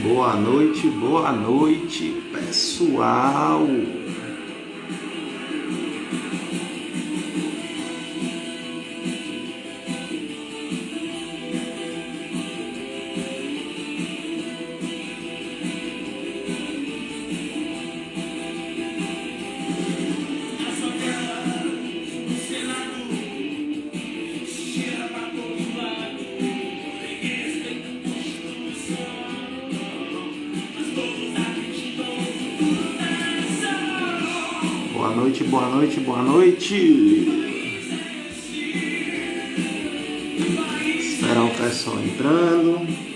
boa noite, pessoal. Boa noite. Esperar o pessoal entrando.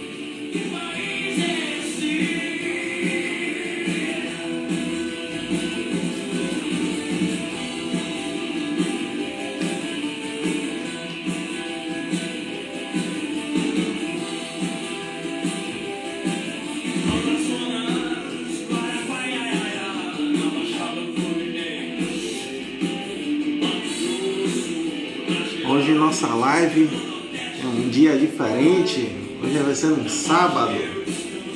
Hoje nossa live é um dia diferente. Hoje vai ser um sábado.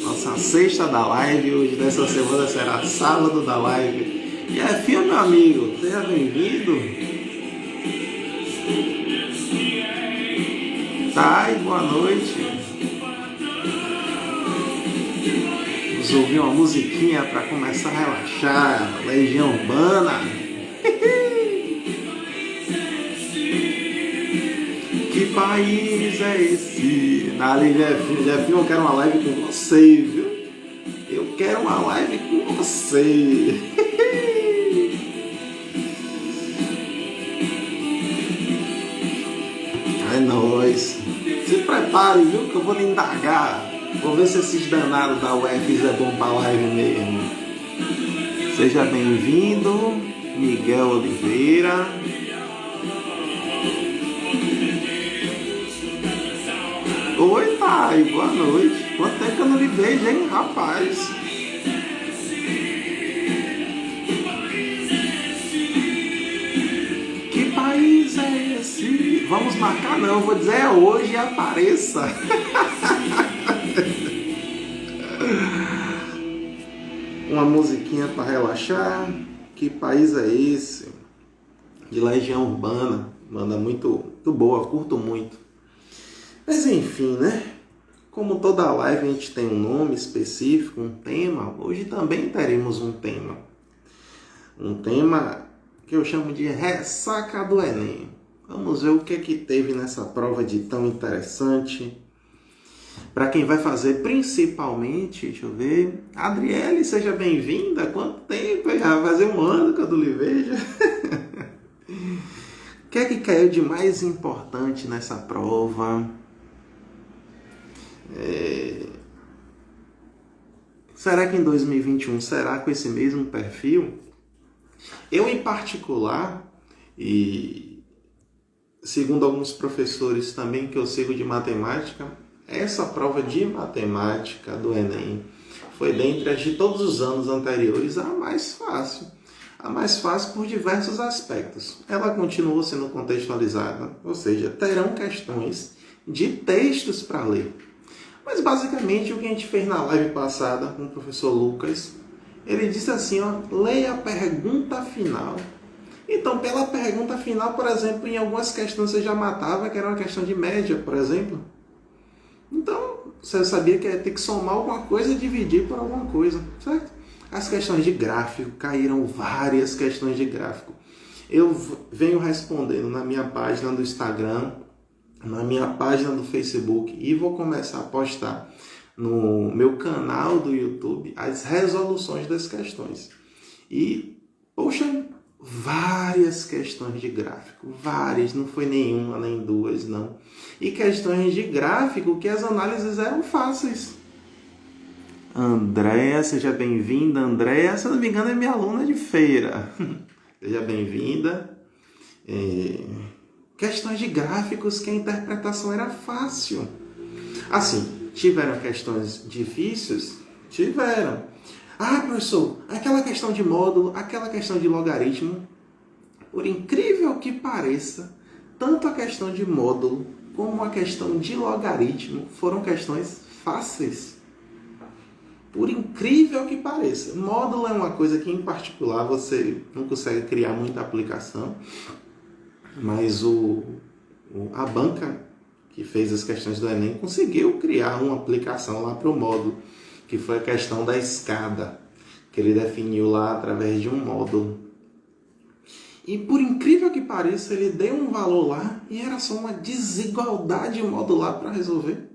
Nossa sexta da live. Hoje dessa semana será sábado da live. E é filho, meu amigo. Seja bem-vindo. Tá, boa noite. Vamos ouvir uma musiquinha para começar a relaxar. Legião Urbana. Que país é esse? Ali, Jefinho, eu quero uma live com você, viu? Eu quero uma live com você. É nóis. Se prepare, viu? Que eu vou lhe indagar. Vou ver se esses danados da UFS é bom pra live mesmo. Seja bem-vindo, Miguel Oliveira. Oi, pai, boa noite. Quanto tempo que eu não lhe vejo, hein, rapaz? Que país é esse? Vamos marcar, não, eu vou dizer é hoje, apareça. Uma musiquinha para relaxar. Que país é esse? De Legião Urbana. Banda muito boa, curto muito. Mas enfim, né? Como toda live a gente tem um nome específico, um tema, hoje também teremos um tema. Um tema que eu chamo de ressaca do Enem. Vamos ver o que é que teve nessa prova de tão interessante. Para quem vai fazer principalmente, deixa eu ver, Adriele, seja bem-vinda. Quanto tempo? Já vai fazer um ano que eu não lhe vejo. O que é que caiu de mais importante nessa prova? Será que em 2021 será com esse mesmo perfil? Eu, em particular, e segundo alguns professores também que eu sigo de matemática, essa prova de matemática do Enem foi, dentre as de todos os anos anteriores, a mais fácil. A mais fácil por diversos aspectos. Ela continuou sendo contextualizada, ou seja, terão questões de textos para ler. Mas basicamente o que a gente fez na live passada com o professor Lucas, ele disse assim, ó, leia a pergunta final. Então, pela pergunta final, por exemplo, em algumas questões você já matava, que era uma questão de média, por exemplo. Então, você sabia que ia ter que somar alguma coisa e dividir por alguma coisa, certo? As questões de gráfico, caíram várias questões de gráfico. Eu venho respondendo na minha página do Instagram, na minha página do Facebook e vou começar a postar no meu canal do YouTube as resoluções das questões. E, poxa, várias questões de gráfico, várias, não foi nenhuma nem duas, não. E questões de gráfico que as análises eram fáceis. Andréa, seja bem-vinda. Andréa, se eu não me engano, é minha aluna de feira. Seja bem-vinda. Questões de gráficos que a interpretação era fácil. Assim, tiveram questões difíceis? Tiveram. Ah, professor, aquela questão de módulo, aquela questão de logaritmo, por incrível que pareça, tanto a questão de módulo como a questão de logaritmo foram questões fáceis. Por incrível que pareça, módulo é uma coisa que, em particular, você não consegue criar muita aplicação, mas a banca que fez as questões do Enem conseguiu criar uma aplicação lá para o módulo, que foi a questão da escada, que ele definiu lá através de um módulo. E por incrível que pareça, ele deu um valor lá e era só uma desigualdade modular para resolver.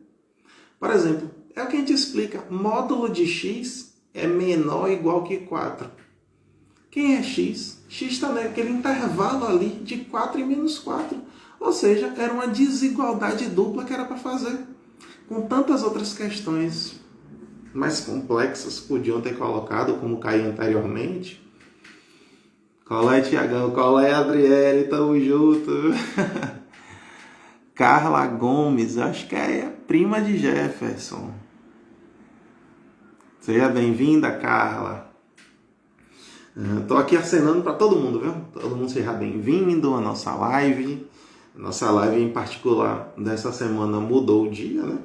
Por exemplo, é o que a gente explica, módulo de x é menor ou igual que 4. Quem é x? X está naquele intervalo ali de 4 e menos 4. Ou seja, era uma desigualdade dupla que era para fazer. Com tantas outras questões mais complexas podiam ter colocado, como caiu anteriormente. Qual é, Tiagão? Qual é, Adriele? Tamo junto. Carla Gomes, acho que é prima de Jefferson. Seja bem-vinda, Carla. Estou aqui acenando para todo mundo, viu? Todo mundo seja bem-vindo à nossa live. Nossa live em particular dessa semana mudou o dia, né?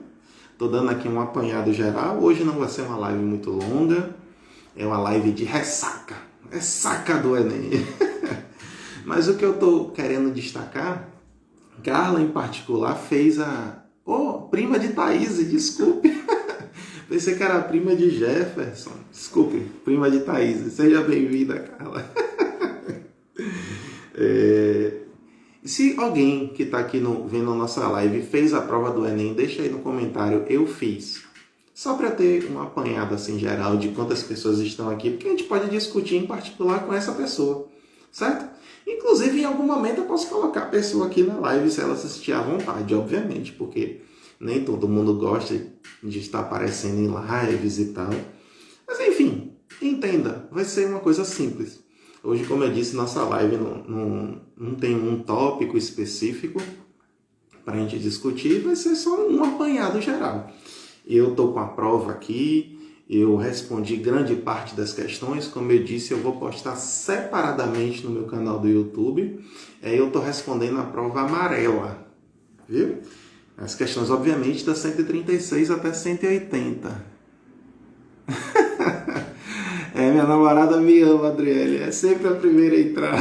Estou dando aqui um apanhado geral. Hoje não vai ser uma live muito longa. É uma live de ressaca. Ressaca do Enem. Mas o que eu estou querendo destacar, Carla em particular fez a... prima de Thaís, desculpe. Pensei que era prima de Jefferson. Desculpe, prima de Thaís. Seja bem-vinda, Carla. Se alguém que está aqui vendo a nossa live fez a prova do Enem, deixa aí no comentário, eu fiz. Só para ter uma apanhada assim, geral de quantas pessoas estão aqui, porque a gente pode discutir em particular com essa pessoa, certo? Inclusive, em algum momento eu posso colocar a pessoa aqui na live se ela assistir à vontade, obviamente, porque nem todo mundo gosta de estar aparecendo em lives e tal. Mas enfim, entenda, vai ser uma coisa simples. Hoje, como eu disse, nossa live não tem um tópico específico para a gente discutir, vai ser só um apanhado geral. Eu estou com a prova aqui, eu respondi grande parte das questões, como eu disse, eu vou postar separadamente no meu canal do YouTube. Eu estou respondendo a prova amarela, viu? As questões, obviamente, das 136 até 180. Minha namorada me ama, Adriele. É sempre a primeira a entrar.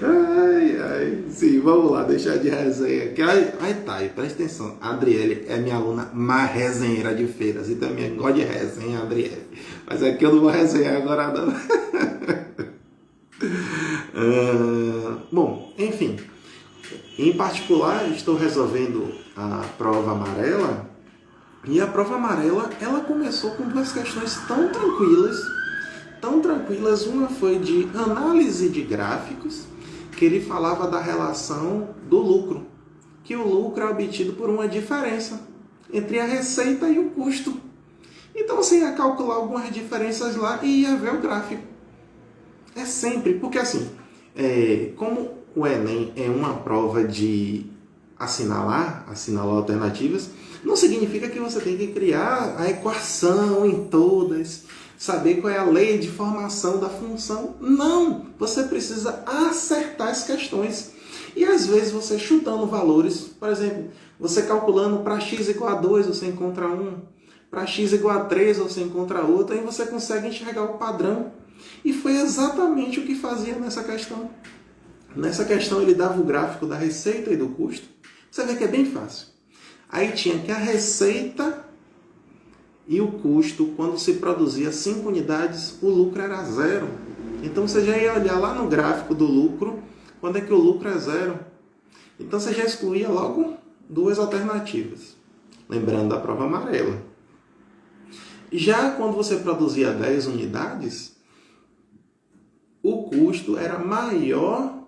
Ai. Sim, vamos lá, deixar de resenha. Tá, presta atenção. A Adriele é minha aluna mais resenheira de feiras. E também gosta de resenha, Adriele. Mas aqui eu não vou resenhar agora, não. Bom, enfim. Em particular, estou resolvendo a prova amarela. E a prova amarela, ela começou com duas questões tão tranquilas. Uma foi de análise de gráficos, que ele falava da relação do lucro, que o lucro é obtido por uma diferença entre a receita e o custo. Então você ia calcular algumas diferenças lá e ia ver o gráfico. É sempre, porque assim, como o Enem é uma prova de assinalar alternativas, não significa que você tem que criar a equação em todas, saber qual é a lei de formação da função. Não! Você precisa acertar as questões. E às vezes você chutando valores, por exemplo, você calculando para x igual a 2, você encontra um, para x igual a 3, você encontra outro, aí você consegue enxergar o padrão. E foi exatamente o que fazia nessa questão. Nessa questão ele dava o gráfico da receita e do custo. Você vê que é bem fácil. Aí tinha que a receita e o custo, quando se produzia 5 unidades, o lucro era 0. Então você já ia olhar lá no gráfico do lucro, quando é que o lucro é 0. Então você já excluía logo duas alternativas. Lembrando da prova amarela. Já quando você produzia 10 unidades, o custo era maior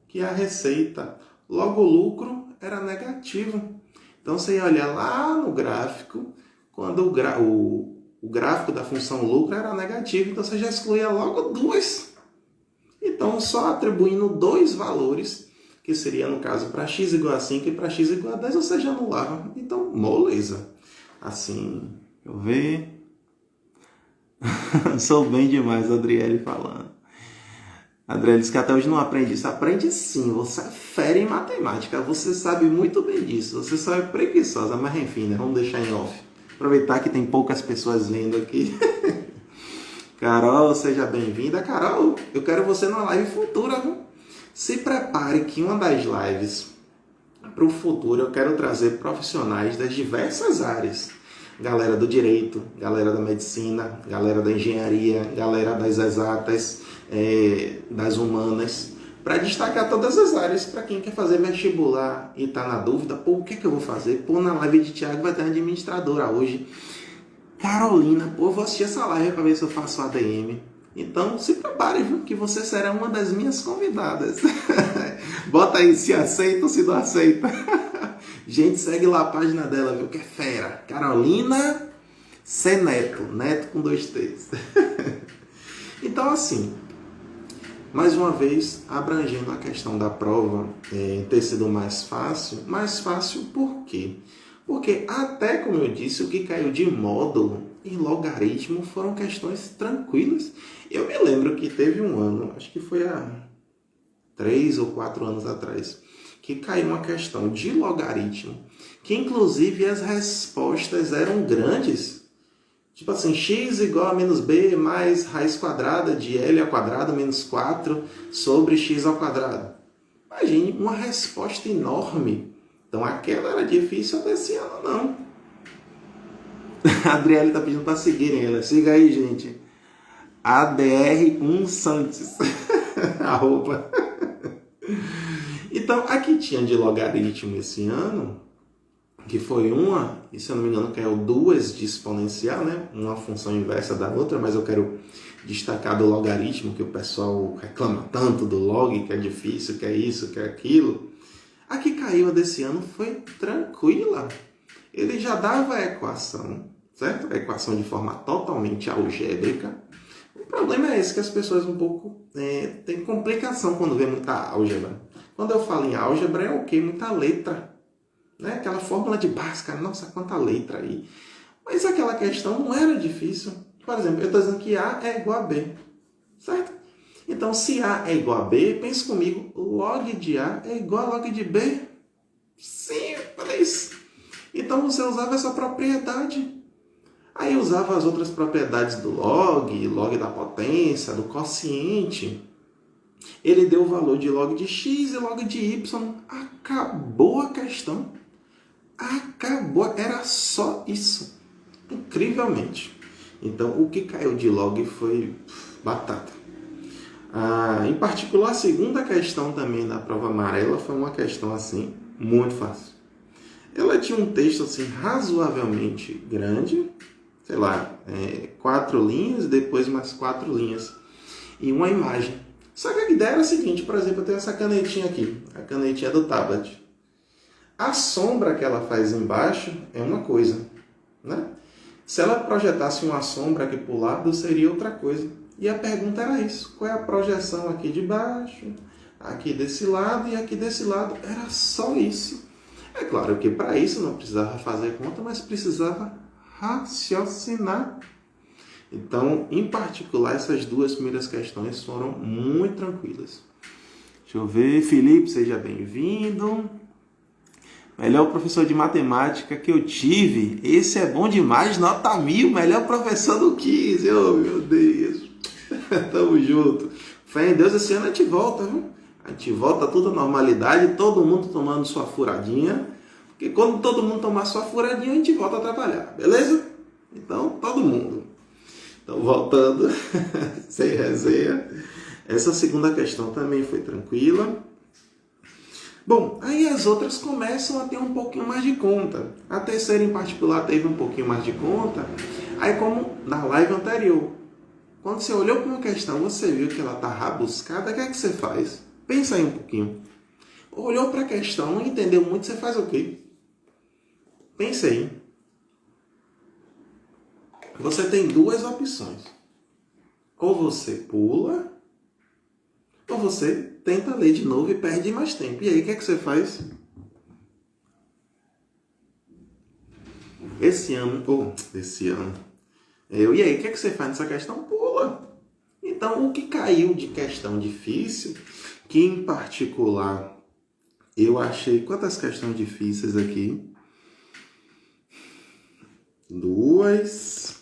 que a receita. Logo o lucro era negativo. Então você ia olhar lá no gráfico, quando o gráfico da função lucro era negativo, então você já excluía logo duas. Então só atribuindo dois valores, que seria no caso para x igual a 5 e para x igual a 10, você já anulava. Então, moleza. Assim, deixa eu ver. Sou bem demais, Adriele falando. Adriele disse que até hoje não aprende isso. Aprende sim, você é fera em matemática. Você sabe muito bem disso. Você só é preguiçosa, mas enfim, né? Vamos deixar em off. Aproveitar que tem poucas pessoas vendo aqui. Carol, seja bem-vinda. Carol, eu quero você numa live futura, viu? Se prepare que uma das lives para o futuro eu quero trazer profissionais das diversas áreas. Galera do direito, galera da medicina, galera da engenharia, galera das exatas, das humanas, para destacar todas as áreas para quem quer fazer vestibular e está na dúvida, pô, o que é que eu vou fazer? Pô, na live de Thiago vai ter uma administradora hoje. Carolina, pô, eu vou assistir essa live para ver se eu faço ADM. Então, se prepare, viu, que você será uma das minhas convidadas. Bota aí se aceita ou se não aceita. Gente, segue lá a página dela, viu, que é fera. Carolina C. Neto. Neto com 2 T's. Então, assim, mais uma vez, abrangendo a questão da prova ter sido mais fácil por quê? Porque até, como eu disse, o que caiu de módulo e logaritmo foram questões tranquilas. Eu me lembro que teve um ano, acho que foi há 3 ou 4 anos atrás, que caiu uma questão de logaritmo, que inclusive as respostas eram grandes. Tipo assim, x igual a menos b mais raiz quadrada de L ao quadrado menos 4 sobre x ao quadrado. Imagine, uma resposta enorme. Então aquela era difícil desse ano, não. A Adriele está pedindo para seguirem ela. Siga aí, gente. ADR1 Santos. Arroba. Então, aqui tinha de logaritmo esse ano, que foi uma, e se eu não me engano caiu 2 de exponencial, né? Uma função inversa da outra, mas eu quero destacar do logaritmo, que o pessoal reclama tanto do log, que é difícil, que é isso, que é aquilo. A que caiu a desse ano foi tranquila. Ele já dava a equação, certo? A equação de forma totalmente algébrica. O problema é esse, que as pessoas um pouco têm complicação quando vê muita álgebra. Quando eu falo em álgebra, é o quê? Muita letra. Né? Aquela fórmula de Bhaskara, nossa, quanta letra aí. Mas aquela questão não era difícil. Por exemplo, eu estou dizendo que A é igual a B, certo? Então, se A é igual a B, pense comigo, log de A é igual a log de B. Simples. Então, você usava essa propriedade. Aí usava as outras propriedades do log da potência, do quociente. Ele deu o valor de log de x e log de y. Acabou a questão. Acabou. Era só isso. Incrivelmente. Então, o que caiu de log foi batata. Em particular, a segunda questão também da prova amarela foi uma questão assim, muito fácil. Ela tinha um texto assim, razoavelmente grande, sei lá, 4 linhas, depois mais 4 linhas, e uma imagem. Só que a ideia era a seguinte, por exemplo, eu tenho essa canetinha aqui, a canetinha do tablet. A sombra que ela faz embaixo é uma coisa, né? Se ela projetasse uma sombra aqui para o lado, seria outra coisa. E a pergunta era isso, qual é a projeção aqui de baixo, aqui desse lado e aqui desse lado? Era só isso. É claro que para isso não precisava fazer conta, mas precisava raciocinar. Então, em particular, essas 2 primeiras questões foram muito tranquilas. Deixa eu ver, Felipe, seja bem-vindo. Melhor professor de matemática que eu tive. Esse é bom demais, nota 1000, melhor professor do 15. Oh, meu Deus. Tamo junto. Fé em Deus, esse ano a gente volta, viu? A gente volta tudo à normalidade, todo mundo tomando sua furadinha. Porque quando todo mundo tomar sua furadinha, a gente volta a trabalhar, beleza? Então, todo mundo. Então, voltando, sem resenha. Essa segunda questão também foi tranquila. Bom, aí as outras começam a ter um pouquinho mais de conta. A terceira, em particular, teve um pouquinho mais de conta. Aí, como na live anterior, quando você olhou para uma questão, você viu que ela está rabuscada, o que é que você faz? Pensa aí um pouquinho. Olhou para a questão, não entendeu muito, você faz o quê? Pensa aí. Você tem 2 opções. Ou você pula, ou você tenta ler de novo e perde mais tempo. E aí, o que é que você faz? Esse ano. E aí, o que é que você faz nessa questão? Pula. Então, o que caiu de questão difícil, que em particular, eu achei... Quantas questões difíceis aqui? 2.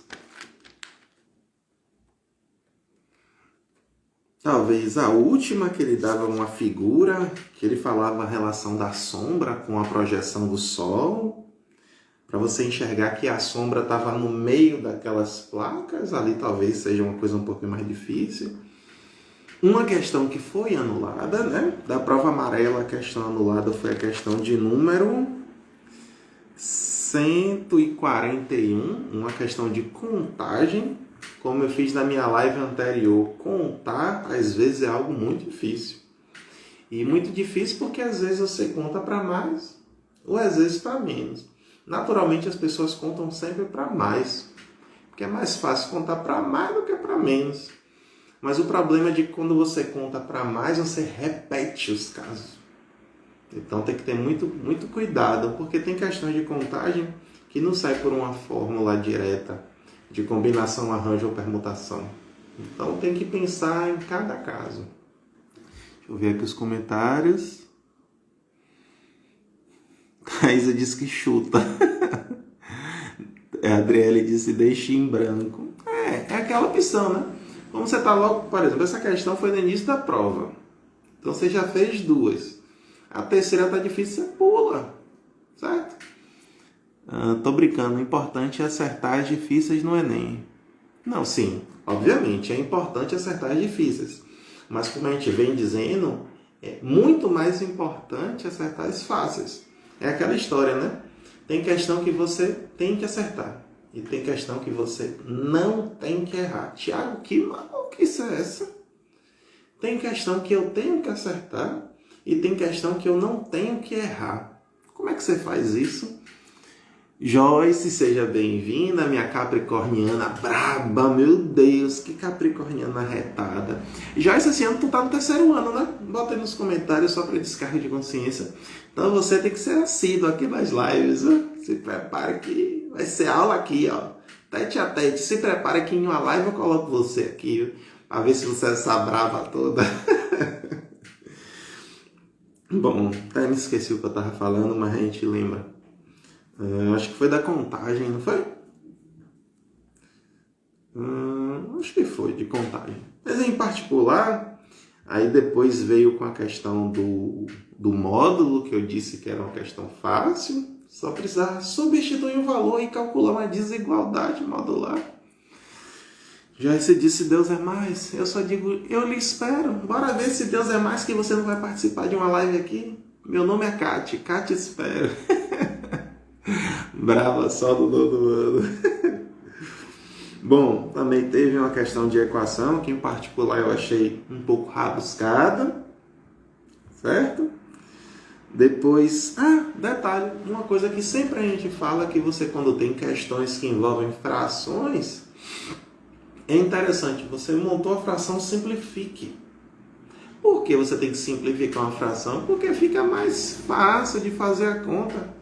Talvez a última, que ele dava uma figura, que ele falava a relação da sombra com a projeção do sol, para você enxergar que a sombra estava no meio daquelas placas, ali talvez seja uma coisa um pouquinho mais difícil. Uma questão que foi anulada, né? Da prova amarela, a questão anulada foi a questão de número 141, uma questão de contagem. Como eu fiz na minha live anterior, contar às vezes é algo muito difícil. E muito difícil porque às vezes você conta para mais ou às vezes para menos. Naturalmente as pessoas contam sempre para mais, porque é mais fácil contar para mais do que para menos. Mas o problema é de que quando você conta para mais, você repete os casos. Então tem que ter muito cuidado, porque tem questões de contagem que não sai por uma fórmula direta de combinação, arranjo ou permutação. Então tem que pensar em cada caso. Deixa eu ver aqui os comentários. Thaisa disse que chuta. A Adriele disse deixe em branco. É aquela opção, né? Como você está logo, por exemplo, essa questão foi no início da prova. Então você já fez 2. A terceira está difícil, você pula. Certo? Tô brincando, o importante é acertar as difíceis no Enem. Não, sim, obviamente, é importante acertar as difíceis. Mas como a gente vem dizendo, é muito mais importante acertar as fáceis. É aquela história, né? Tem questão que você tem que acertar. E tem questão que você não tem que errar. Tiago, que maluquice é essa? Tem questão que eu tenho que acertar e tem questão que eu não tenho que errar. Como é que você faz isso? Joyce, seja bem-vinda, minha capricorniana braba, meu Deus, que capricorniana retada. Joyce, esse ano tu tá no 3º ano, né? Bota aí nos comentários só para descarga de consciência. Então você tem que ser assíduo aqui nas lives, viu? Se prepara que vai ser aula aqui, ó. Tete a tete, se prepara que em uma live eu coloco você aqui, viu? Pra ver se você é essa brava toda. Bom, até me esqueci o que eu tava falando, mas a gente lembra. Acho que foi da contagem, não foi? Acho que foi de contagem. Mas em particular, aí depois veio com a questão do módulo, que eu disse que era uma questão fácil. Só precisava substituir o valor e calcular uma desigualdade modular. Já se disse Deus é mais, eu só digo, eu lhe espero. Bora ver se Deus é mais que você não vai participar de uma live aqui. Meu nome é Kátia espero. Brava só do novo ano. Bom, também teve uma questão de equação que em particular eu achei um pouco rabiscada, certo? Depois, detalhe, uma coisa que sempre a gente fala que você quando tem questões que envolvem frações, é interessante, você montou a fração, simplifique. Por que você tem que simplificar uma fração? Porque fica mais fácil de fazer a conta.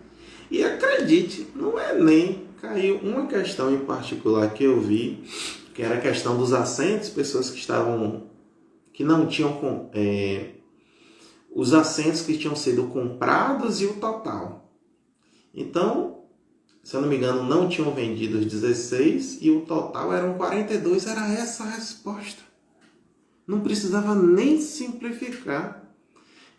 E acredite, no Enem caiu uma questão em particular que eu vi, que era a questão dos assentos, pessoas que não tinham os assentos que tinham sido comprados e o total. Então, se eu não me engano, não tinham vendido os 16 e o total eram 42. Era essa a resposta. Não precisava nem simplificar.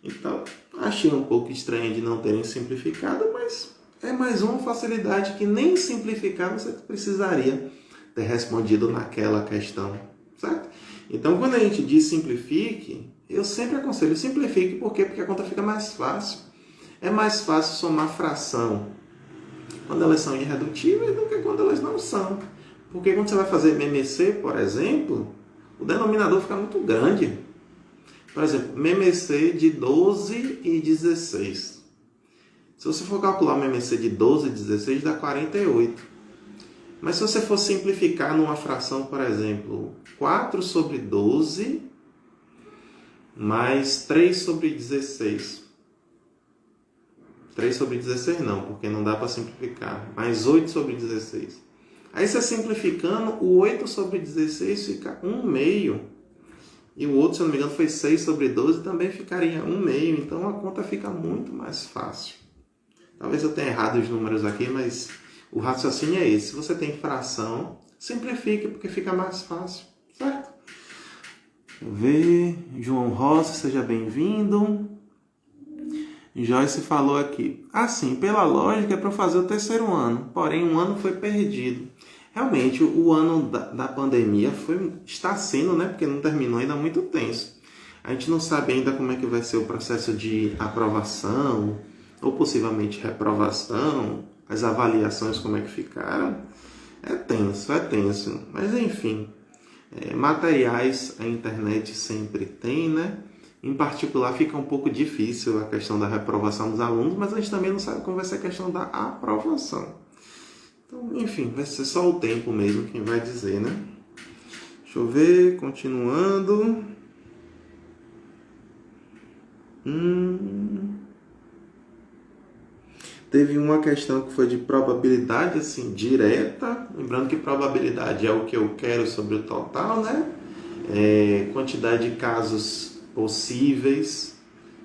Então, achei um pouco estranho de não terem simplificado, mas é mais uma facilidade que nem simplificar você precisaria ter respondido naquela questão, certo? Então, quando a gente diz simplifique, eu sempre aconselho simplifique. Por quê? Porque a conta fica mais fácil. É mais fácil somar fração quando elas são irredutíveis do que quando elas não são. Porque quando você vai fazer MMC, por exemplo, o denominador fica muito grande. Por exemplo, MMC de 12 e 16. Se você for calcular o MMC de 12 e 16, dá 48. Mas se você for simplificar numa fração, por exemplo, 4 sobre 12 mais 3 sobre 16. 3 sobre 16 não, porque não dá para simplificar. Mais 8 sobre 16. Aí você simplificando, o 8 sobre 16 fica 1 meio. E o outro, se eu não me engano, foi 6 sobre 12, também ficaria 1 meio. Então a conta fica muito mais fácil. Talvez eu tenha errado os números aqui, mas O raciocínio é esse. Se você tem fração, simplifique, porque fica mais fácil, certo? Deixa eu ver. João Rossi, seja bem-vindo. Joyce falou aqui. Assim, pela lógica é para fazer o terceiro ano, porém um ano foi perdido. Realmente, o ano da pandemia está sendo, né? Porque não terminou ainda muito tenso. A gente não sabe ainda como é que vai ser o processo de aprovação, ou possivelmente reprovação, as avaliações como é que ficaram. É tenso, é tenso. Mas enfim, materiais a internet sempre tem, né? Em particular, fica um pouco difícil a questão da reprovação dos alunos, mas a gente também não sabe como vai ser a questão da aprovação. Então, enfim, vai ser só o tempo mesmo quem vai dizer, né? Deixa eu ver, continuando. Teve uma questão que foi de probabilidade, assim, direta. Lembrando que probabilidade é o que eu quero sobre o total, né? Quantidade de casos possíveis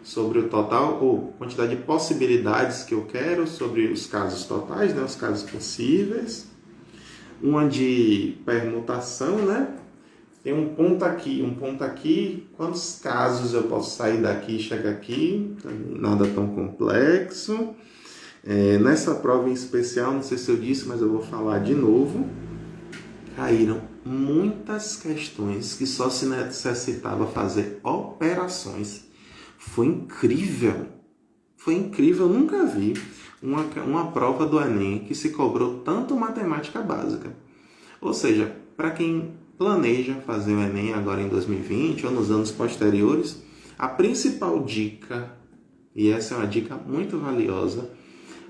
sobre o total, ou quantidade de possibilidades que eu quero sobre os casos totais, né? Os casos possíveis. Uma de permutação, né? Tem um ponto aqui. Quantos casos eu posso sair daqui e chegar aqui? Nada tão complexo. Nessa prova em especial, não sei se eu disse, mas eu vou falar de novo. Caíram muitas questões que só se necessitava fazer operações. Foi incrível. Eu nunca vi uma prova do Enem que se cobrou tanto matemática básica. Ou seja, para quem planeja fazer o Enem agora em 2020 ou nos anos posteriores, a principal dica, e essa é uma dica muito valiosa,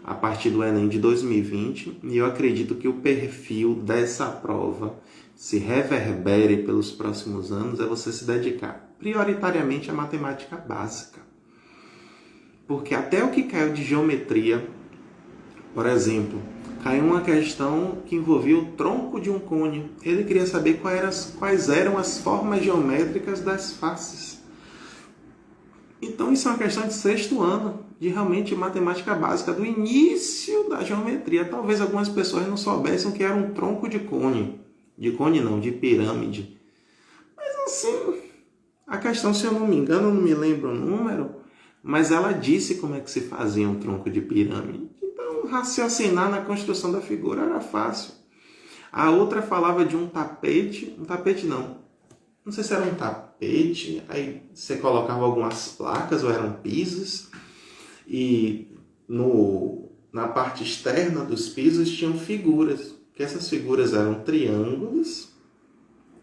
a partir do Enem de 2020, e eu acredito que o perfil dessa prova se reverbere pelos próximos anos, é você se dedicar prioritariamente à matemática básica. Porque até o que caiu de geometria, por exemplo, caiu uma questão que envolvia o tronco de um cone. Ele queria saber quais eram as formas geométricas das faces. Então isso é uma questão de sexto ano, de realmente matemática básica, do início da geometria. Talvez algumas pessoas não soubessem o que era um tronco de cone. De cone não, de pirâmide. Mas assim, a questão, se eu não me engano, eu não me lembro o número, mas ela disse como é que se fazia um tronco de pirâmide. Então, raciocinar na construção da figura era fácil. A outra falava de um tapete não sei se era um tapete, aí você colocava algumas placas ou eram pisos, e na parte externa dos pisos tinham figuras, que essas figuras eram triângulos,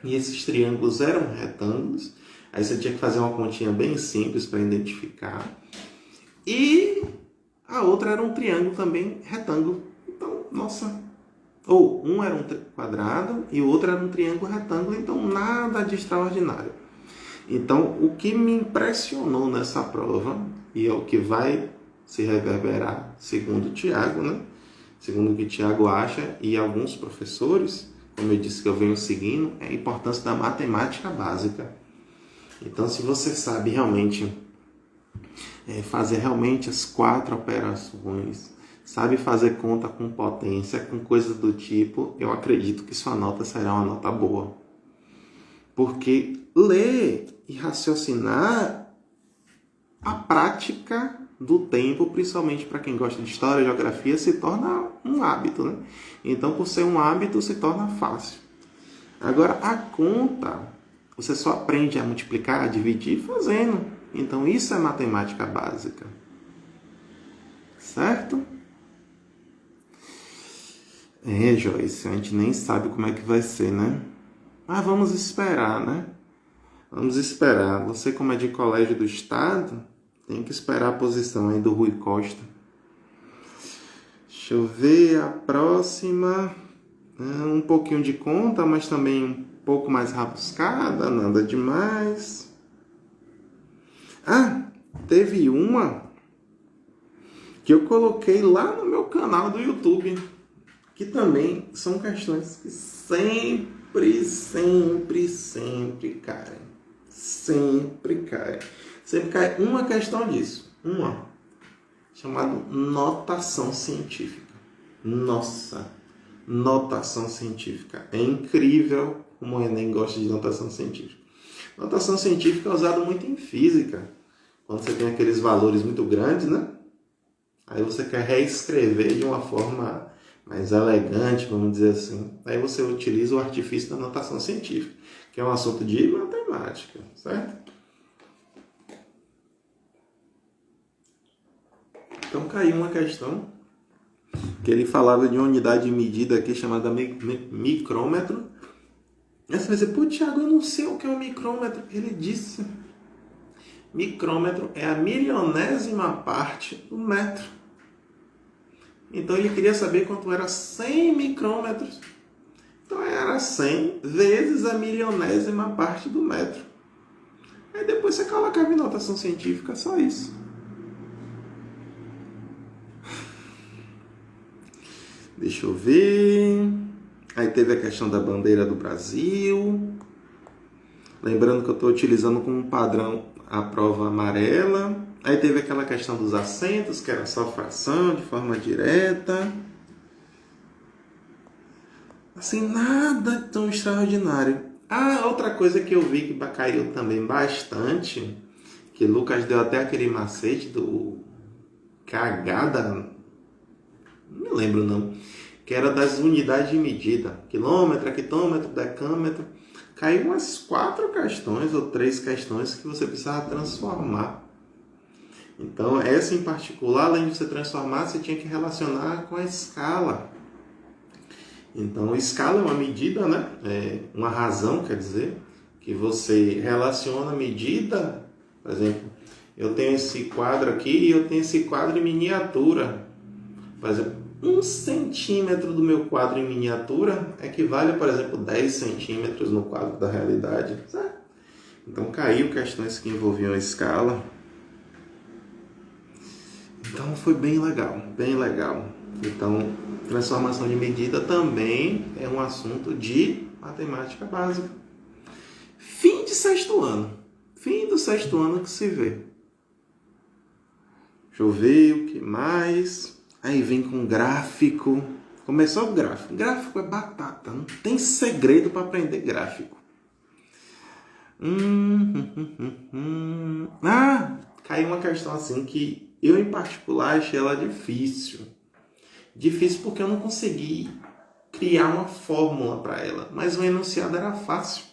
e esses triângulos eram retângulos, aí você tinha que fazer uma continha bem simples para identificar, e a outra era um triângulo também retângulo. Então, nossa... Ou um era um quadrado e o outro era um triângulo retângulo, então nada de extraordinário. Então, o que me impressionou nessa prova, e é o que vai se reverberar, segundo o Tiago, né? Segundo o que o Tiago acha, e alguns professores, como eu disse que eu venho seguindo, é a importância da matemática básica. Então, se você sabe realmente fazer realmente as 4 operações, sabe fazer conta com potência, com coisas do tipo, eu acredito que sua nota será uma nota boa. Porque ler e raciocinar, a prática do tempo, principalmente para quem gosta de história e geografia, se torna um hábito, né? Então, por ser um hábito, se torna fácil. Agora, a conta, você só aprende a multiplicar, a dividir fazendo. Então, isso é matemática básica. Certo? Joyce, a gente nem sabe como é que vai ser, né? Mas vamos esperar, né? Vamos esperar. Você, como é de colégio do estado, tem que esperar a posição aí do Rui Costa. Deixa eu ver a próxima. Um pouquinho de conta, mas também um pouco mais rabuscada, nada demais. Teve uma que eu coloquei lá no meu canal do YouTube, que também são questões que sempre caem. Sempre cai uma questão disso. Uma chamada notação científica. Nossa, notação científica. É incrível como o Enem gosta de notação científica. Notação científica é usada muito em física. Quando você tem aqueles valores muito grandes, né? Aí você quer reescrever de uma forma mais elegante, vamos dizer assim. Aí você utiliza o artifício da notação científica, que é um assunto de matemática, certo? Então caiu uma questão que ele falava de uma unidade de medida aqui chamada micrômetro. Aí você vai dizer, pô, Thiago, eu não sei o que é um micrômetro. Ele disse, micrômetro é a milionésima parte do metro. Então ele queria saber quanto era 100 micrômetros. Então era 100 vezes a milionésima parte do metro. Aí depois você colocava em notação científica, só isso. Deixa eu ver. Aí teve a questão da bandeira do Brasil. Lembrando que eu estou utilizando como padrão a prova amarela. Aí teve aquela questão dos acentos, que era só fração, de forma direta. Assim, nada tão extraordinário. Ah, outra coisa que eu vi que caiu também bastante, que Lucas deu até aquele macete do cagada, não me lembro não, que era das unidades de medida, quilômetro, hectômetro, decâmetro. Caiu umas 4 questões ou 3 questões que você precisava transformar. Então, essa em particular, além de você transformar, você tinha que relacionar com a escala. Então, escala é uma medida, né? É uma razão, quer dizer, que você relaciona a medida. Por exemplo, eu tenho esse quadro aqui e eu tenho esse quadro em miniatura. Por exemplo, 1 centímetro do meu quadro em miniatura equivale, por exemplo, 10 centímetros no quadro da realidade. Certo? Então, caiu questões que envolviam a escala. Então, foi bem legal, bem legal. Então, transformação de medida também é um assunto de matemática básica. Fim de 6º ano. Fim do 6º ano que se vê. Deixa eu ver o que mais. Aí vem com gráfico. Começou o gráfico. Gráfico é batata. Não tem segredo para aprender gráfico. Ah, caiu uma questão assim que eu, em particular, achei ela difícil. Difícil porque eu não consegui criar uma fórmula para ela. Mas o enunciado era fácil.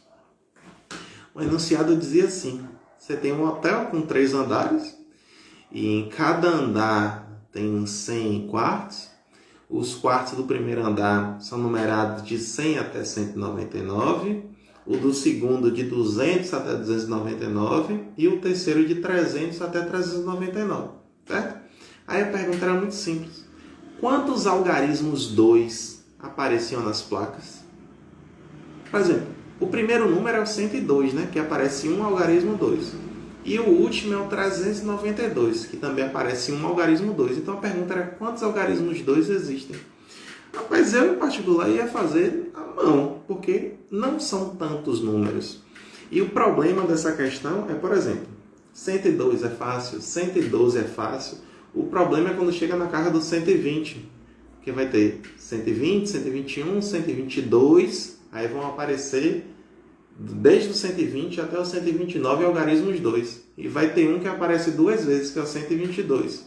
O enunciado dizia assim. Você tem um hotel com 3 andares. E em cada andar tem 100 quartos. Os quartos do primeiro andar são numerados de 100 até 199. O do segundo de 200 até 299. E o terceiro de 300 até 399. Certo? Aí a pergunta era muito simples. Quantos algarismos 2 apareciam nas placas? Por exemplo, o primeiro número é o 102, né? Que aparece um algarismo 2. E o último é o 392, que também aparece um algarismo 2. Então a pergunta era quantos algarismos 2 existem? Mas eu, em particular, ia fazer à mão, porque não são tantos números. E o problema dessa questão é, por exemplo, 102 é fácil, 112 é fácil. O problema é quando chega na casa do 120, que vai ter 120, 121, 122, aí vão aparecer desde o 120 até o 129 algarismos 2. E vai ter um que aparece 2 vezes, que é o 122.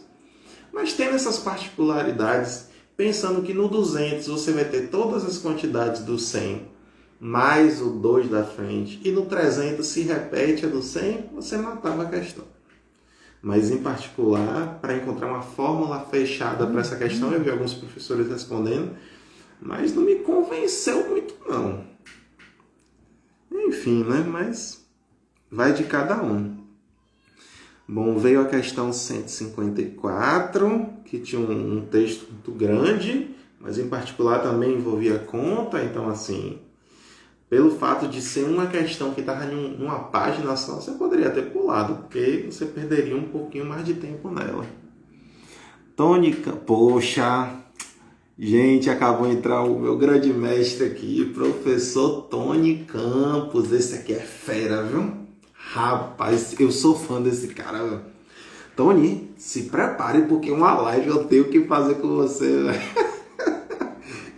Mas tendo essas particularidades, pensando que no 200 você vai ter todas as quantidades do 100, mais o 2 da frente, e no 300 se repete a do 100, você matava a questão. Mas, em particular, para encontrar uma fórmula fechada para essa questão, eu vi alguns professores respondendo, mas não me convenceu muito, não. Enfim, né? Mas vai de cada um. Bom, veio a questão 154, que tinha um texto muito grande, mas, em particular, também envolvia conta. Então, assim, pelo fato de ser uma questão que estava em uma página só, você poderia ter pulado, porque você perderia um pouquinho mais de tempo nela. Tônica, poxa, gente, acabou de entrar o meu grande mestre aqui, professor Tony Campos. Esse aqui é fera, viu? Rapaz, eu sou fã desse cara, viu? Tony, se prepare, porque uma live eu tenho que fazer com você, velho.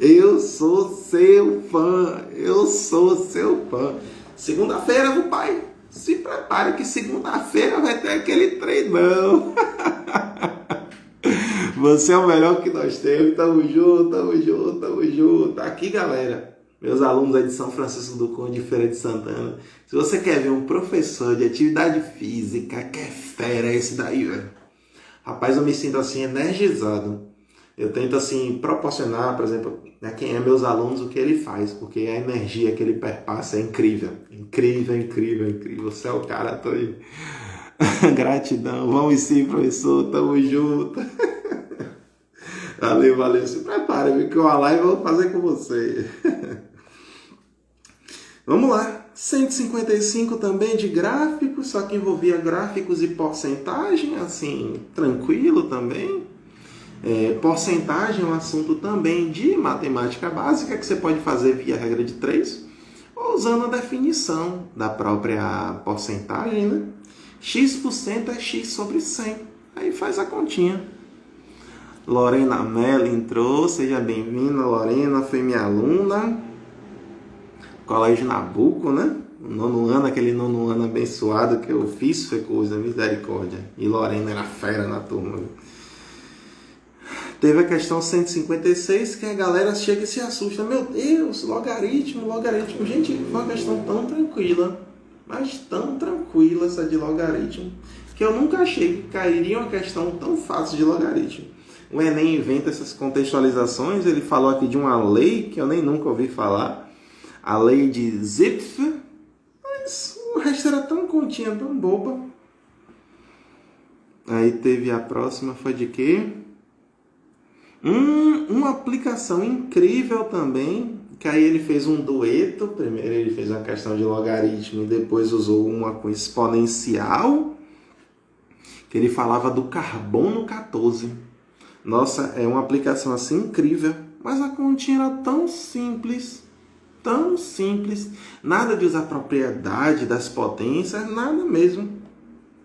Eu sou seu fã. Eu sou seu fã. Segunda-feira, meu pai. Se prepare que segunda-feira vai ter aquele treinão. Você é o melhor que nós temos. Tamo junto, tamo junto, tamo junto. Aqui, galera, meus alunos aí de São Francisco do Conde, Feira de Santana. Se você quer ver um professor de atividade física, que é fera, é esse daí, velho. Rapaz, eu me sinto assim, energizado. Eu tento, assim, proporcionar, por exemplo, a quem é meus alunos, o que ele faz. Porque a energia que ele perpassa é incrível. Incrível, incrível, incrível. Você é o cara, tô aí. Gratidão. Vamos sim, professor. Tamo junto. Valeu, valeu. Se prepare, viu, que uma live eu vou fazer com você. Vamos lá. 155 também de gráficos, só que envolvia gráficos e porcentagem, assim, tranquilo também. Porcentagem é um assunto também de matemática básica, que você pode fazer via regra de 3, ou usando a definição da própria porcentagem, né? X% é X sobre 100. Aí faz a continha. Lorena Mello entrou, seja bem-vinda, Lorena, foi minha aluna. Colégio Nabuco, né? O nono ano, aquele nono ano abençoado que eu fiz, foi coisa, misericórdia. E Lorena era fera na turma. Teve a questão 156, que a galera chega e se assusta. Meu Deus, logaritmo, logaritmo. Gente, foi uma questão tão tranquila, mas tão tranquila essa de logaritmo, que eu nunca achei que cairia uma questão tão fácil de logaritmo. O Enem inventa essas contextualizações, ele falou aqui de uma lei que eu nem nunca ouvi falar, a lei de Zipf, mas o resto era tão continha, tão boba. Aí teve a próxima, foi de quê? Uma aplicação incrível também, que aí ele fez um dueto. Primeiro ele fez uma questão de logaritmo e depois usou uma com exponencial, que ele falava do carbono 14. Nossa, é uma aplicação assim incrível, mas a continha era tão simples, nada de usar propriedade das potências, nada mesmo,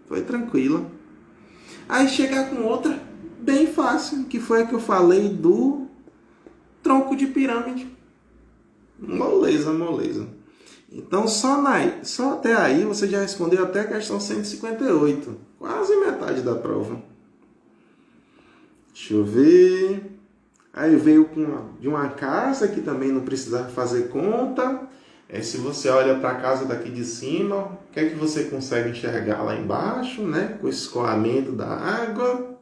foi tranquila. Aí chegar com outra bem fácil, que foi a que eu falei do tronco de pirâmide. Moleza, moleza. Então só até aí você já respondeu até a questão 158, quase metade da prova. Deixa eu ver. Aí veio de uma casa que também não precisava fazer conta. Se você olha para a casa daqui de cima, o que é que você consegue enxergar lá embaixo, né? Com o escoamento da água.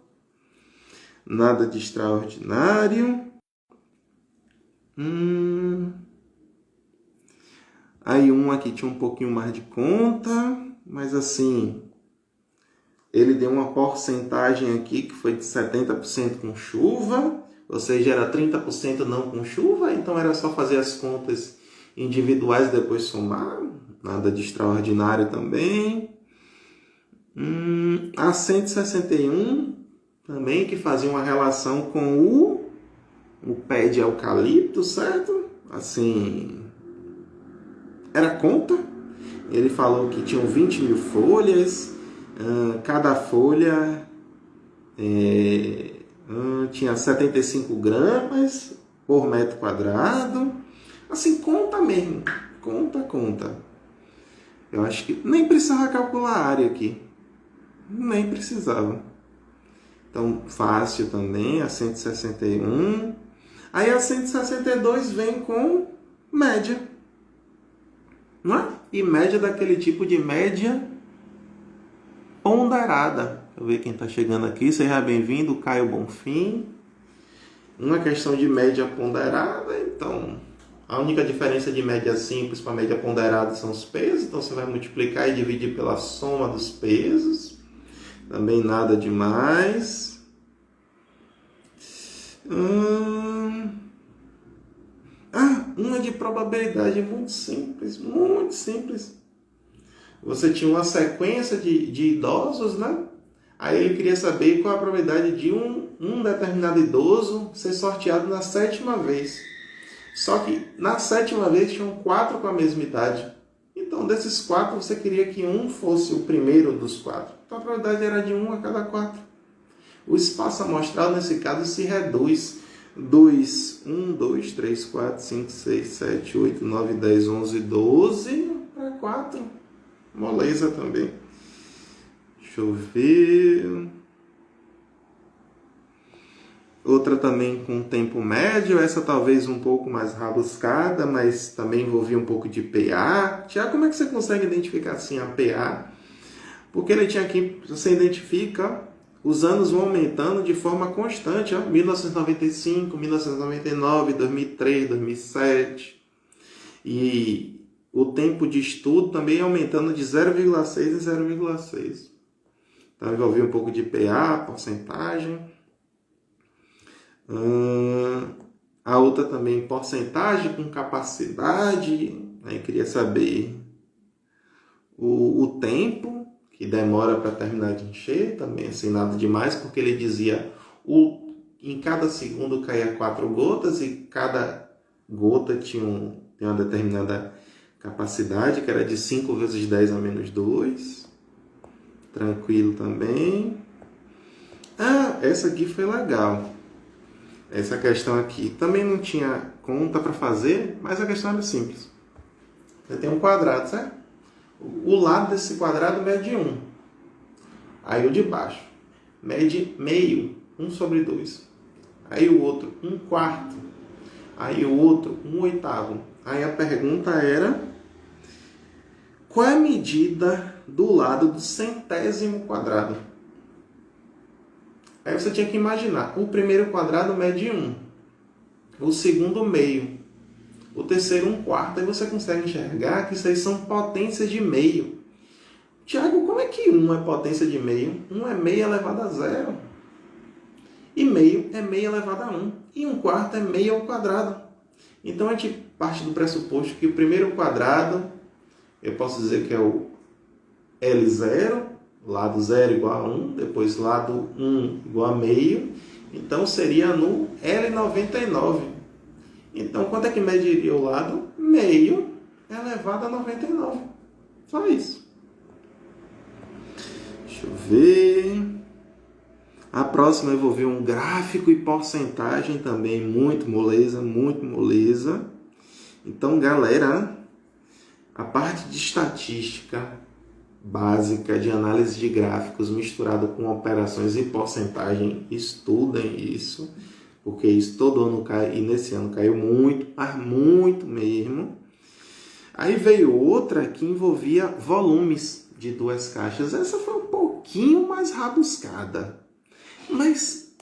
Nada de extraordinário. Aí aqui tinha um pouquinho mais de conta, mas assim, ele deu uma porcentagem aqui que foi de 70% com chuva, ou seja, era 30% não com chuva, então era só fazer as contas individuais e depois somar, nada de extraordinário também. A 161 também, que fazia uma relação com o pé de eucalipto, certo? Assim, era conta. Ele falou que tinham 20 mil folhas, cada folha tinha 75 gramas por metro quadrado. Assim, conta mesmo, conta. Eu acho que nem precisava calcular a área aqui, nem precisava. Então, fácil também, a 161. Aí a 162 vem com média, não é? E média daquele tipo de média ponderada. Deixa eu ver quem está chegando aqui. Seja bem-vindo, Caio Bonfim. Uma questão de média ponderada, então a única diferença de média simples para média ponderada são os pesos. Então você vai multiplicar e dividir pela soma dos pesos. Também nada demais. Uma de probabilidade muito simples, muito simples. Você tinha uma sequência de idosos, né? Aí ele queria saber qual a probabilidade de um determinado idoso ser sorteado na 7ª vez. Só que na 7ª vez tinham 4 com a mesma idade. Então desses 4 você queria que um fosse o primeiro dos 4. Então a probabilidade era de 1 a cada 4. O espaço amostral nesse caso se reduz. 2, 1, 2, 3, 4, 5, 6, 7, 8, 9, 10, 11, 12 para 4. Moleza também. Deixa eu ver. Outra também com tempo médio, essa talvez um pouco mais rabuscada, mas também envolvia um pouco de PA. Tiago, como é que você consegue identificar assim a PA? Porque ele tinha aqui, você identifica, os anos vão aumentando de forma constante, ó, 1995, 1999, 2003, 2007. E o tempo de estudo também aumentando de 0,6 em 0,6. Então envolvia um pouco de PA, porcentagem. A outra também, porcentagem com capacidade. Aí queria saber o tempo que demora para terminar de encher, também assim, nada demais, porque ele dizia em cada segundo caía 4 gotas e cada gota tinha uma determinada capacidade, que era de 5 vezes 10 a menos 2. Tranquilo também. Essa aqui foi legal. Essa questão aqui também não tinha conta para fazer, mas a questão era simples. Você tem um quadrado, certo? O lado desse quadrado mede 1. Aí o de baixo mede meio, 1 sobre 2. Aí o outro, 1/4. Aí o outro, 1/8. Aí a pergunta era: qual é a medida do lado do centésimo quadrado? Aí você tinha que imaginar, o primeiro quadrado mede 1, o segundo meio, o terceiro 1/4, aí você consegue enxergar que isso aí são potências de meio. Tiago, como é que 1 é potência de meio? 1 é meio elevado a 0. E meio é meio elevado a 1. E 1/4 é meio ao quadrado. Então a gente parte do pressuposto que o primeiro quadrado, eu posso dizer que é o L0, lado 0 igual a 1, depois lado 1 igual a meio, então seria no L99. Então, quanto é que mediria o lado? Meio elevado a 99. Só isso. Deixa eu ver. A próxima envolveu um gráfico e porcentagem também, muito moleza, muito moleza. Então, galera, a parte de estatística básica de análise de gráficos misturado com operações e porcentagem, estudem isso, porque isso todo ano cai, e nesse ano caiu muito, mas muito mesmo. Aí veio outra que envolvia volumes de 2 caixas. Essa foi um pouquinho mais rabuscada, mas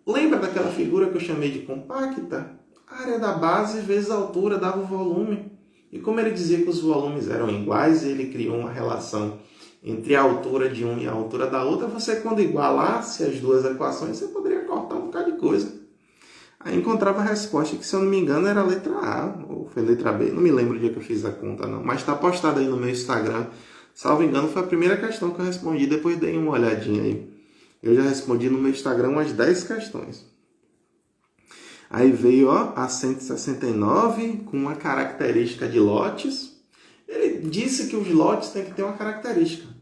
lembra daquela figura que eu chamei de compacta? A área da base vezes a altura dava o volume. E como ele dizia que os volumes eram iguais, ele criou uma relação entre a altura de um e a altura da outra. Você, quando igualasse as duas equações, você poderia cortar um bocado de coisa. Aí encontrava a resposta que, se eu não me engano, era a letra A, ou foi letra B. Não me lembro o dia que eu fiz a conta, não. Mas está postado aí no meu Instagram. Salvo engano, foi a primeira questão que eu respondi. Depois dei uma olhadinha aí. Eu já respondi no meu Instagram umas 10 questões. Aí veio a 169 com uma característica de lotes. Ele disse que os lotes têm que ter uma característica.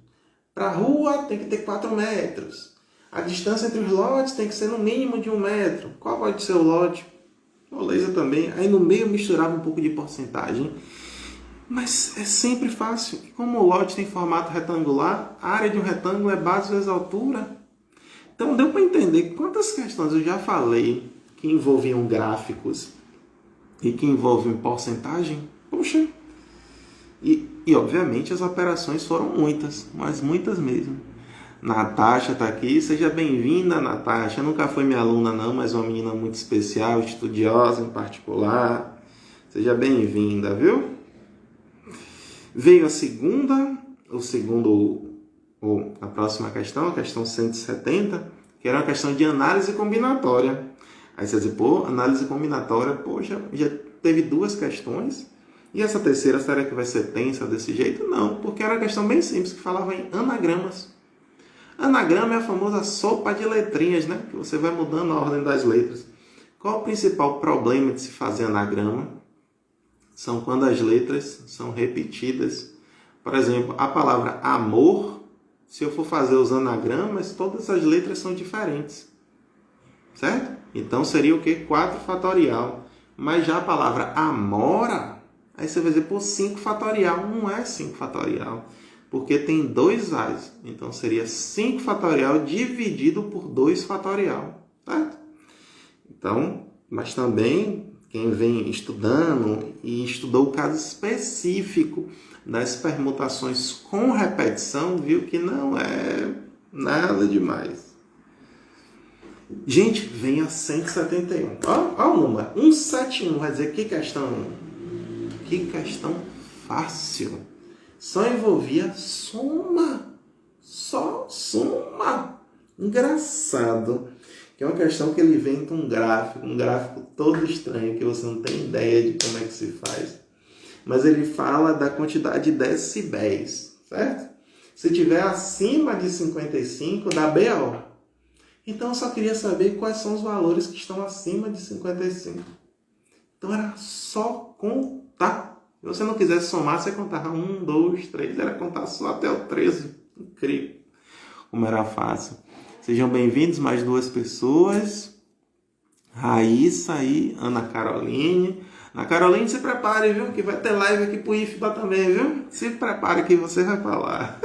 Para a rua tem que ter 4 metros. A distância entre os lotes tem que ser no mínimo de 1 metro. Qual pode ser o lote? Moleza também. Aí no meio misturava um pouco de porcentagem. Mas é sempre fácil. E como o lote tem formato retangular, a área de um retângulo é base vezes altura. Então deu para entender quantas questões eu já falei que envolviam gráficos e que envolvem porcentagem. Poxa! E obviamente as operações foram muitas, mas muitas mesmo. Natasha está aqui, seja bem-vinda, Natasha. Nunca foi minha aluna não, mas uma menina muito especial, estudiosa em particular. Seja bem-vinda, viu? Veio a próxima questão, a questão 170, que era uma questão de análise combinatória. Aí você diz, análise combinatória, já teve 2 questões. E essa terceira, será que vai ser tensa desse jeito? Não, porque era uma questão bem simples, que falava em anagramas. Anagrama é a famosa sopa de letrinhas, né? Que você vai mudando a ordem das letras. Qual o principal problema de se fazer anagrama? São quando as letras são repetidas. Por exemplo, a palavra amor, se eu for fazer os anagramas, todas as letras são diferentes. certo? Então seria o que? 4 fatorial. Mas já a palavra amora, aí você vai dizer, pô, 5 fatorial. Não é 5 fatorial, porque tem 2 A's. Então seria 5 fatorial dividido por 2 fatorial, certo? Então, mas também quem vem estudando e estudou o caso específico das permutações com repetição, viu que não é nada demais. Gente, vem a 171. Olha o número. 171 vai dizer que questão fácil. Só envolvia soma. Só soma. Engraçado. Que é uma questão que ele inventa um gráfico todo estranho, que você não tem ideia de como é que se faz. Mas ele fala da quantidade de decibéis, certo? Se tiver acima de 55, dá BO. Então eu só queria saber quais são os valores que estão acima de 55. Então era só contar. Se você não quisesse somar, você contava 1, 2, 3, era contar só até o 13. Incrível como era fácil. Sejam bem-vindos mais 2 pessoas. Raíssa e Ana Caroline. Ana Caroline, se prepare, viu? Que vai ter live aqui pro IFBA também, viu? Se prepare que você vai falar.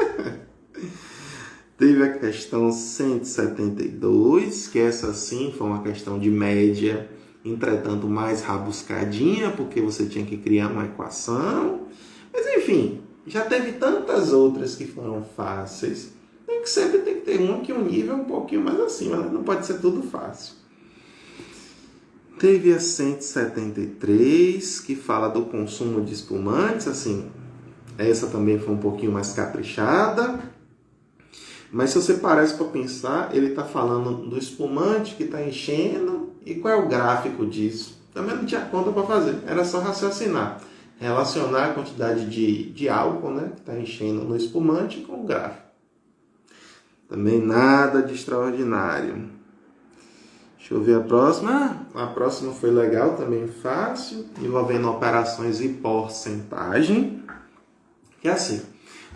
Teve a questão 172, que essa sim foi uma questão de média, entretanto mais rabuscadinha, porque você tinha que criar uma equação. Mas enfim, já teve tantas outras que foram fáceis. Sempre tem que ter uma que o nível é um pouquinho mais acima, né? Não pode ser tudo fácil. Teve a 173, que fala do consumo de espumantes, assim, essa também foi um pouquinho mais caprichada. Mas se você parece para pensar, ele está falando do espumante que está enchendo e qual é o gráfico disso. Também não tinha conta para fazer, era só raciocinar. Relacionar a quantidade de álcool, né, que está enchendo no espumante com o gráfico. Também nada de extraordinário. Deixa eu ver a próxima. A próxima foi legal, também fácil, envolvendo operações e porcentagem. Que é assim,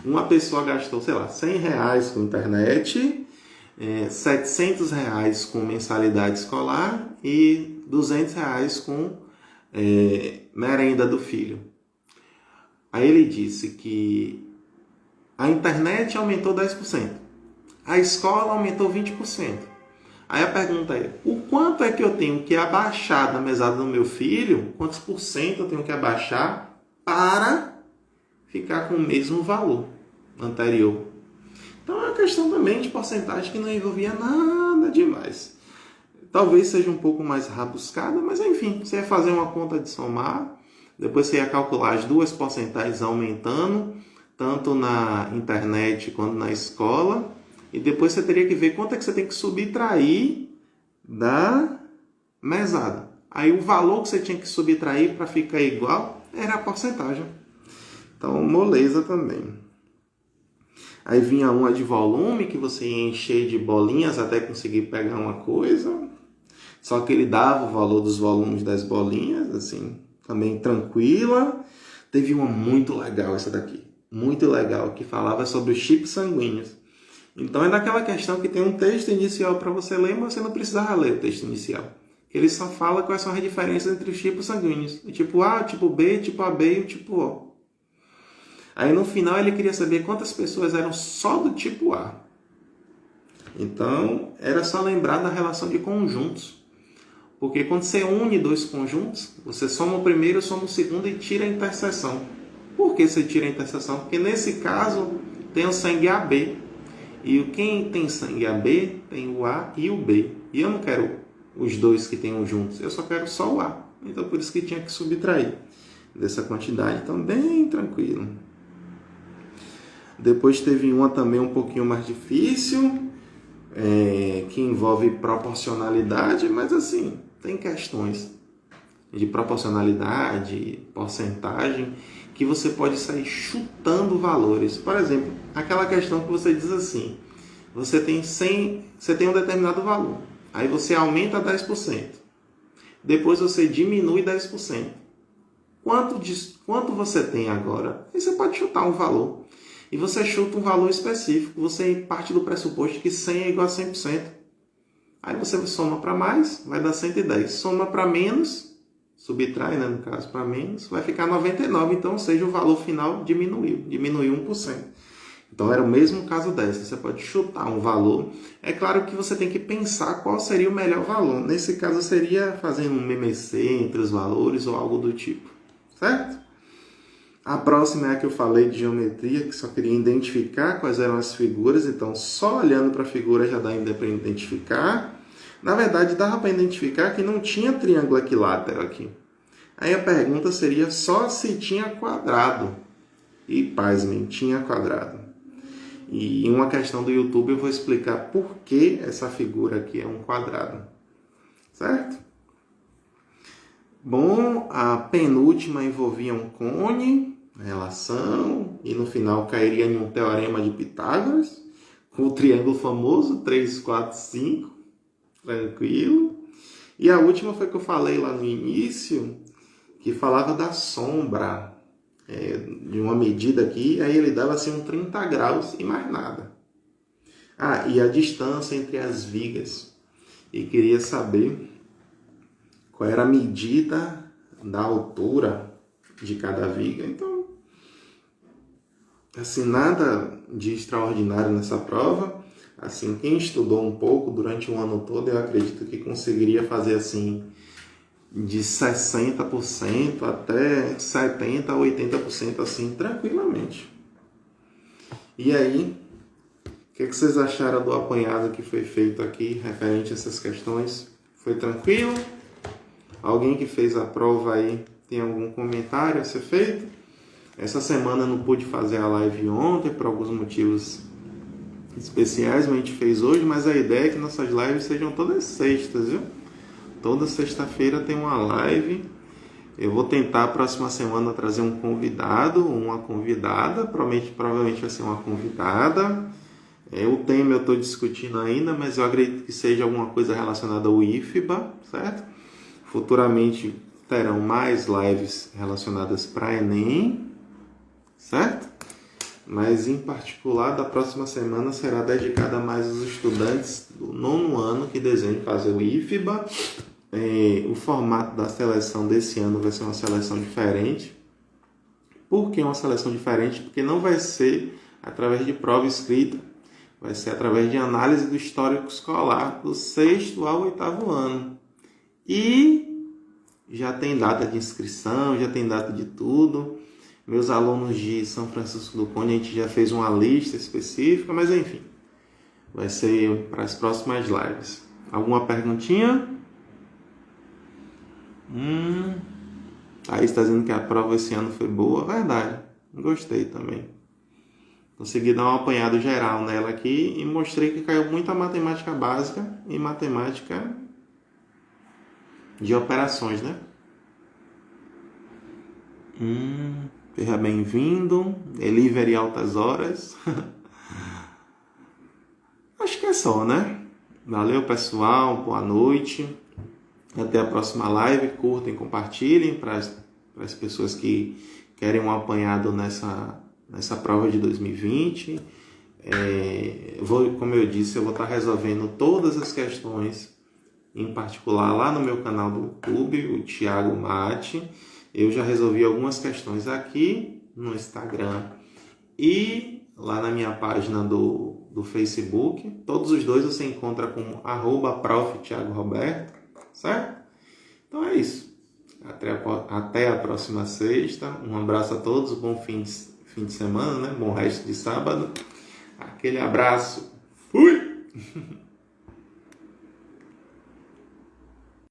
uma pessoa gastou, sei lá, R$100 com internet, R$700 com mensalidade escolar e R$200 com merenda do filho. Aí ele disse que a internet aumentou 10%. A escola aumentou 20%. Aí a pergunta é, o quanto é que eu tenho que abaixar da mesada do meu filho? Quantos por cento eu tenho que abaixar para ficar com o mesmo valor anterior? Então é uma questão também de porcentagem que não envolvia nada demais. Talvez seja um pouco mais rabuscada, mas enfim, você ia fazer uma conta de somar, depois você ia calcular as 2 porcentagens aumentando, tanto na internet quanto na escola, e depois você teria que ver quanto é que você tem que subtrair da mesada. Aí o valor que você tinha que subtrair para ficar igual era a porcentagem. Então, moleza também. Aí vinha uma de volume, que você ia encher de bolinhas até conseguir pegar uma coisa. Só que ele dava o valor dos volumes das bolinhas, assim, também tranquila. Teve uma muito legal essa daqui. Muito legal, que falava sobre os chips sanguíneos. Então é daquela questão que tem um texto inicial para você ler, mas você não precisava ler o texto inicial. Ele só fala quais são as diferenças entre os tipos sanguíneos. O tipo A, o tipo B, o tipo AB e o tipo O. Aí no final ele queria saber quantas pessoas eram só do tipo A. Então era só lembrar da relação de conjuntos. Porque quando você une 2 conjuntos, você soma o primeiro, soma o segundo e tira a interseção. Por que você tira a interseção? Porque nesse caso tem o sangue AB. E quem tem sangue AB tem o A e o B. E eu não quero os 2 que tenham juntos, eu só quero só o A. Então por isso que tinha que subtrair dessa quantidade. Então bem tranquilo. Depois teve uma também um pouquinho mais difícil, que envolve proporcionalidade, mas assim, tem questões de proporcionalidade, porcentagem, que você pode sair chutando valores. Por exemplo, aquela questão que você diz assim, você tem um determinado valor, aí você aumenta 10%, depois você diminui 10%. Quanto você tem agora? Aí você pode chutar um valor. E você chuta um valor específico, você parte do pressuposto que 100 é igual a 100%. Aí você soma para mais, vai dar 110. Soma para menos, subtrai, né, no caso, para menos, vai ficar 99. Então, ou seja, o valor final diminuiu 1%. Então, era o mesmo caso dessa. Você pode chutar um valor. É claro que você tem que pensar qual seria o melhor valor. Nesse caso, seria fazendo um MMC entre os valores ou algo do tipo. Certo? A próxima é a que eu falei de geometria, que só queria identificar quais eram as figuras. Então, só olhando para a figura já dá para identificar. Na verdade, dava para identificar que não tinha triângulo equilátero aqui. Aí a pergunta seria só se tinha quadrado. E, pasmem, tinha quadrado. E em uma questão do YouTube eu vou explicar por que essa figura aqui é um quadrado. Certo? Bom, a penúltima envolvia um cone, relação, e no final cairia em um teorema de Pitágoras, com o triângulo famoso 3, 4, 5, tranquilo. E a última foi que eu falei lá no início, que falava da sombra, de uma medida aqui, aí ele dava assim um 30 graus e mais nada. Ah, e a distância entre as vigas. E queria saber qual era a medida da altura de cada viga. Então, assim, nada de extraordinário nessa prova. Assim, quem estudou um pouco durante o ano todo, eu acredito que conseguiria fazer assim de 60% até 70% a 80% assim, tranquilamente. E aí, o que vocês acharam do apanhado que foi feito aqui referente a essas questões? Foi tranquilo? Alguém que fez a prova aí tem algum comentário a ser feito? Essa semana eu não pude fazer a live ontem por alguns motivos especiais, mas a gente fez hoje, mas a ideia é que nossas lives sejam todas sextas, viu? Toda sexta-feira tem uma live. Eu vou tentar a próxima semana trazer um convidado, uma convidada. Provavelmente vai ser uma convidada. O tema eu estou discutindo ainda, mas eu acredito que seja alguma coisa relacionada ao IFBA, certo? Futuramente terão mais lives relacionadas para Enem, certo? Mas em particular, da próxima semana será dedicada mais aos estudantes do 9º ano que desejam fazer o IFBA. O formato da seleção desse ano vai ser uma seleção diferente. Por que uma seleção diferente? Porque não vai ser através de prova escrita, vai ser através de análise do histórico escolar do 6º ao 8º ano. E já tem data de inscrição, já tem data de tudo. Meus alunos de São Francisco do Conde, a gente já fez uma lista específica, mas enfim, vai ser para as próximas lives. Alguma perguntinha? Aí está dizendo que a prova esse ano foi boa. Verdade, gostei também. Consegui dar um apanhado geral nela aqui e mostrei que caiu muita matemática básica e matemática de operações, né? Seja bem-vindo. Delivery altas horas. Acho que é só, né? Valeu, pessoal. Boa noite. Até a próxima live. Curtem, compartilhem para as pessoas que querem um apanhado nessa prova de 2020. Como eu disse, eu vou estar resolvendo todas as questões, em particular lá no meu canal do YouTube, o Thiago Mate. Eu já resolvi algumas questões aqui no Instagram e lá na minha página do Facebook. Todos os dois você encontra como @prof. Thiago Roberto, certo? Então é isso. Até a próxima sexta. Um abraço a todos, bom fim de semana, né? Bom resto de sábado. Aquele abraço. Fui!